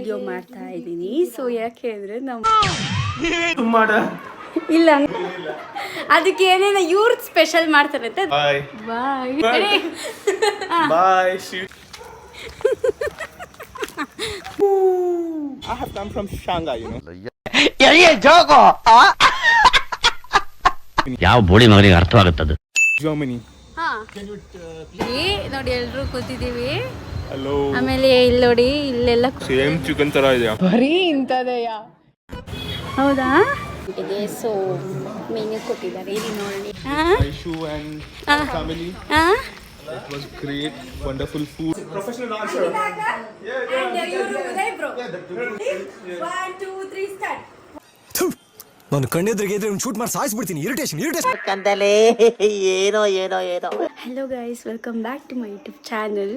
Video ಮಾಡ್ತಾ ಇದ್ದೀನಿ. So ಯಾಕೆ ಅಂದರೆ ನಾವು ಇಲ್ಲ ಅದಕ್ಕೆ ಏನೇನೋ ಇವ್ರು ಸ್ಪೆಷಲ್ ಮಾಡ್ತಾರೆ ಅಂತ. ಬಾಯ್ ಬಾಯ್. I have come from Shanghai, you know. ಯಾವ ಬೋಳಿ ಮಗನಿಗೆ ಅರ್ಥವಾಗುತ್ತದೆ? Germany. ನೋಡಿ ಎಲ್ರು ಕೂತಿದೀವಿ. Hello. ಆಮೇಲೆ ಇಲ್ಲಿ ನೋಡಿ ಇಲ್ಲೆಲ್ಲ ಸೇಮ್ ಚಿಕನ್ ತರ ಇದೆ. ಬರೀ ಇಂಥದೆಯಾ? ಹೌದಾ? ಇದೆ. ಸೊ ಮೆನು ಕೊಟ್ಟಿದ್ದಾರೆ ಇಲ್ಲಿ ನೋಡಿ. Aishu and family. It was great, wonderful food. Professional dancer. ನಾನು ಕಣ್ಣೆದ್ರಿಗೆ ಇದ್ರೆ ಶೂಟ್ ಮಾಡಿ ಸಾಯಿಸ್ಬಿಡ್ತೀನಿ. ಇರಿಟೇಷನ್ ಕಂದಲೇ ಏನೋ ಏನೋ ಏನೋ. Hello guys, welcome back to my YouTube channel.